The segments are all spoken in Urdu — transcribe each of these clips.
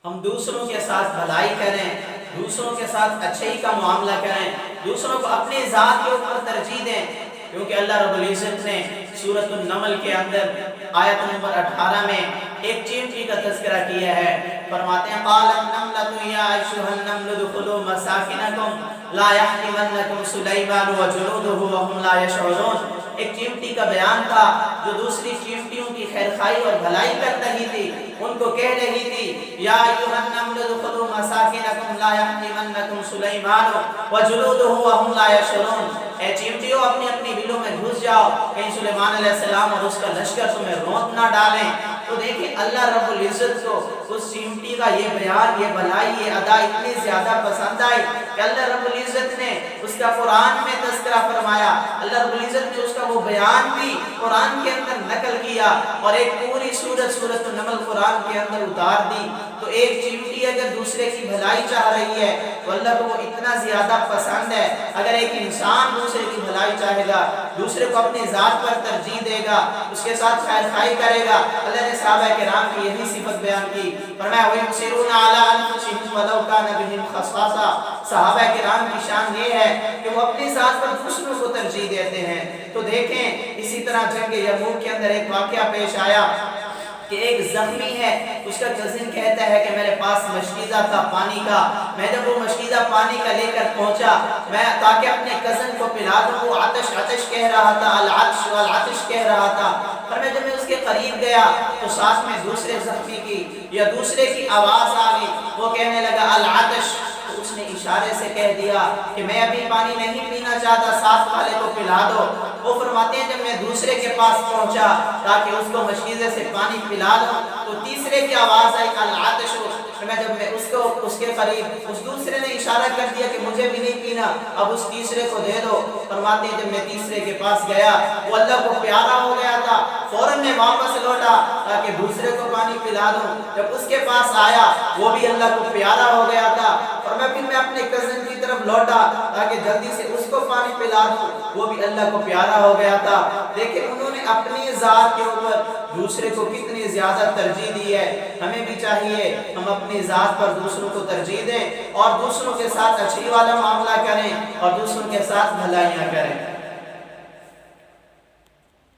ہم دوسروں کے ساتھ بھلائی کریں، دوسروں کے ساتھ اچھائی کا معاملہ کریں، دوسروں کو اپنی ذات کے اوپر ترجیح دیں، کیونکہ اللہ رب العزت نے سورۃ النمل کے اندر آیت نمبر 18 میں ایک چیونٹی کا تذکرہ کیا ہے۔ فرماتے ہیں قالت نملۃ یا ایھا النمل ادخلوا مساکنکم لا یحطمنکم سلیمان وجنودہ وہم لا یشعرون۔ ایک چیونٹی کا بیان تھا جو دوسری چیونٹیوں کی خیرخواہی اور بھلائی کر رہی تھی، ان کو کہہ رہی تھی یا ایھا النمل ادخلوا مساکنکم لا یحطمنکم سلیمان وجنودہ وہم لا یشعرون۔ اے چیونٹیوں اپنی اپنی بلوں میں گھس جاؤ، کہیں سلیمان علیہ السلام اور اس کا لشکر تمہیں روت نہ ڈالیں۔ تو دیکھیں اللہ رب العزت کو اس چیونٹی کا یہ بیان، یہ بھلائی، یہ ادا اتنی زیادہ پسند آئی کہ اللہ رب العزت نے اس کا قرآن میں تذکرہ فرمایا، اللہ رب العزت نے اس کا وہ بیان بھی قرآن کے اندر نقل کیا اور ایک پوری سورۃ النمل قرآن کے اندر اتار دی۔ تو ایک چیونٹی اگر دوسرے کی بھلائی چاہ رہی ہے تو اللہ کو وہ اتنا زیادہ پسند ہے۔ اگر ایک انسان دوسرے کی بھلائی چاہے گا، دوسرے کو اپنی ذات پر ترجیح دے گا، اس کے ساتھ خیر خواہی کرے گا، اللہ نے صحابہ کرام کی یہی صفت بیان کی، فرمایا وَيُؤْثِرُونَ عَلَىٰ أَنفُسِهِمْ وَلَوْ كَانَ بِهِمْ خَصَاصَةٌ۔ صحابہ کرام کی شان یہ ہے کہ وہ اپنی ذات پر دوسروں کو ترجیح دیتے ہیں۔ تو دیکھیں اسی طرح جنگ یرموک کے اندر ایک واقعہ پیش آیا کہ ایک زخمی ہے، اس کا کزن کہتا ہے کہ میرے پاس مشکیزہ تھا پانی کا، میں جب وہ مشکیزہ پانی کا لے کر پہنچا میں تاکہ اپنے کزن کو پلا دوں، وہ عطش عطش کہہ رہا تھا، العطش والعطش کہہ رہا تھا، پر میں جب میں اس کے قریب گیا تو ساتھ میں دوسرے زخمی کی یا دوسرے کی آواز آ گئی، وہ کہنے لگا العطش، تو اس نے اشارے سے کہہ دیا کہ میں ابھی پانی نہیں پینا چاہتا، ساتھ والے کو پلا دو۔ وہ فرماتے ہیں جب میں دوسرے کے پاس پہنچا تاکہ اس کو مشکیزے سے پانی پلا دوں تو تیسرے کی آواز آئی العطش، میں جب میں اس کے قریب، اس دوسرے نے اشارہ کر دیا کہ مجھے بھی نہیں پینا، اب اس تیسرے کو دے دو۔ فرماتے ہیں جب میں تیسرے کے پاس گیا وہ اللہ کو پیارا ہو گیا تھا، فوراً میں واپس لوٹا تاکہ دوسرے کو پانی پلا دوں، جب اس کے پاس آیا وہ بھی اللہ کو پیارا ہو گیا تھا، اور میں پھر اپنے کزن کی طرف لوٹا تاکہ جلدی سے اس کو پانی پلا دوں، وہ بھی اللہ کو پیارا ہو گیا تھا۔ دیکھیں انہوں نے اپنی ذات کے اوپر دوسرے کو کتنی زیادہ ترجیح دی ہے۔ ہمیں بھی چاہیے ہم اپنی ذات پر دوسروں کو ترجیح دیں اور دوسروں کے ساتھ اچھی والا معاملہ کریں اور دوسروں کے ساتھ بھلائیاں کریں۔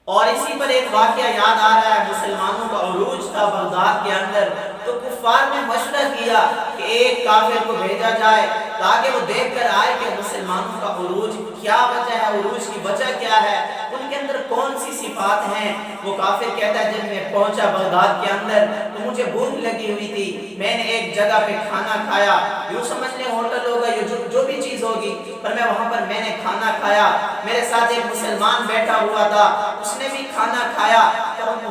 اور اسی پر ایک واقعہ یاد آ رہا ہے، مسلمانوں کا عروج تھا بغداد کے اندر، تو کفار نے مشورہ کیا کہ ایک کافر کو بھیجا جائے تاکہ وہ دیکھ کر آئے کہ مسلمانوں کا عروج کیا وجہ ہے، عروج کی وجہ کیا ہے، ان کے اندر کون سی صفات ہیں۔ وہ کافر کہتا ہے جب میں پہنچا بغداد کے اندر تو مجھے بھوک لگی ہوئی تھی، میں نے ایک جگہ پہ کھانا کھایا، یوں سمجھ لیں ہوٹل ہوگا یا جو بھی چیز ہوگی، پر میں نے کھانا کھایا، میرے ساتھ ایک مسلمان بیٹھا ہوا تھا، اس نے بھی کھانا کھایا۔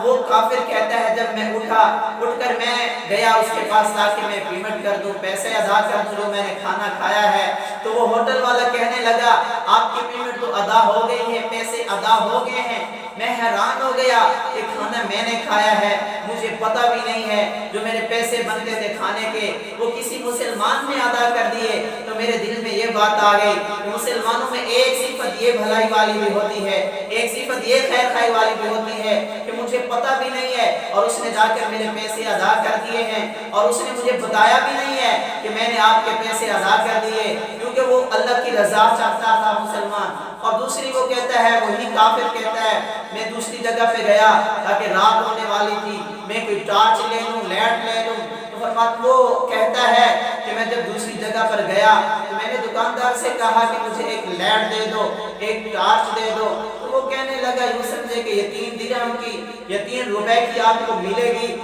وہ کافر کہتا ہے جب میں اٹھ کر میں گیا اس کے پاس تاکہ میں پیمنٹ کر دوں، پیسے ادا کر دوں جو میں نے کھانا کھایا ہے، تو وہ ہوٹل والا کہنے لگا آپ کی پیمنٹ تو ادا ہو گئی ہے، پیسے ادا ہو گئے ہیں۔ میں حیران ہو گیا کہ کھانا میں نے کھایا ہے، مجھے پتہ بھی نہیں ہے جو میرے پیسے بنتے تھے کھانے کے وہ کسی مسلمان نے ادا کر دیے۔ تو میرے دل میں یہ بات آ گئی کہ مسلمانوں میں ایک صفت یہ بھلائی والی بھی ہوتی ہے، ایک صفت یہ خیر خواہی والی بھی ہوتی ہے کہ مجھے پتہ بھی نہیں ہے اور اس نے جا کر میرے پیسے ادا کر دیے ہیں، اور اس نے مجھے بتایا بھی نہیں ہے کہ میں نے آپ کے پیسے ادا کر دیے، کیونکہ وہ اللہ کی رضا چاہتا تھا مسلمان۔ اور دوسری وہ کہتا ہے، وہی کافر کہتا ہے میں دوسری جگہ پہ گیا تاکہ رات ہونے والی تھی، میں کوئی ٹارچ لے لوں، لیٹ لے لوں، تو فرماتا وہ کہتا ہے کہ میں جب دوسری جگہ پر گیا تو میں نے دکاندار سے کہا کہ مجھے ایک لیٹ دے دو، ایک ٹارچ دے دو، تو وہ کہنے لگا یوں سمجھے کہ یہ 3 درہم کی یا 3 روپے کی آپ کو ملے گی،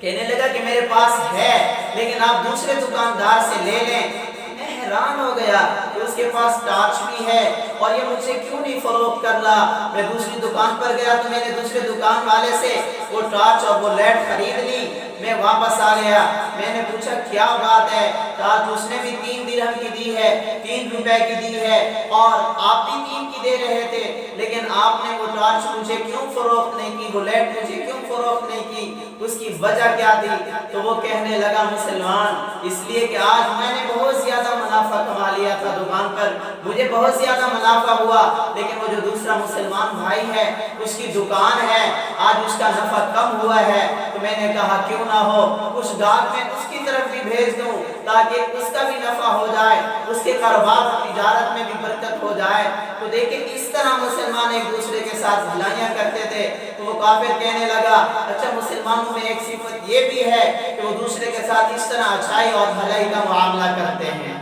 کہنے لگا کہ میرے پاس ہے لیکن آپ دوسرے دکاندار سے لے لیں۔ میں حیران ہو گیا کہ اس کے پاس ٹارچ بھی ہے اور یہ مجھ سے کیوں نہیں فروخت کر رہا۔ میں دوسری دکان پر گیا تو میں نے دوسرے دکان والے سے وہ ٹارچ اور وہ لیٹ خرید لی، میں واپس آ گیا، میں نے پوچھا کیا بات ہے، ٹارچ اس نے بھی 3 درہم کی دی ہے، 3 روپے کی دی ہے اور آپ بھی 3 کی دے رہے تھے، لیکن آپ نے وہ ٹارچ مجھے کیوں فروخت نہیں کی، وہ لیٹ مجھے کیوں فروخت نہیں کی، اس کی وجہ کیا تھی؟ تو وہ کہنے لگا مسلمان اس لیے کہ آج میں نے بہت زیادہ منافع کما لیا تھا دکان پر، مجھے بہت زیادہ منافع ہوا، لیکن وہ جو دوسرا مسلمان بھائی ہے اس کی دکان ہے، آج اس کا نفع کم ہوا ہے۔ تو میں نے کہا کیوں نہ ہو، کچھ گاہک میں اس کی طرف طرف بھی بھیج دوں تاکہ اس کا بھی نفع ہو جائے، اس کے کاروبار اور تجارت میں بھی برکت ہو جائے۔ تو دیکھیں اس طرح مسلمان ایک دوسرے کے ساتھ بھلائیاں کرتے تھے۔ تو وہ کافر کہنے لگا اچھا مسلمانوں میں ایک صفت یہ بھی ہے کہ وہ دوسرے کے ساتھ اس طرح اچھائی اور بھلائی کا معاملہ کرتے ہیں۔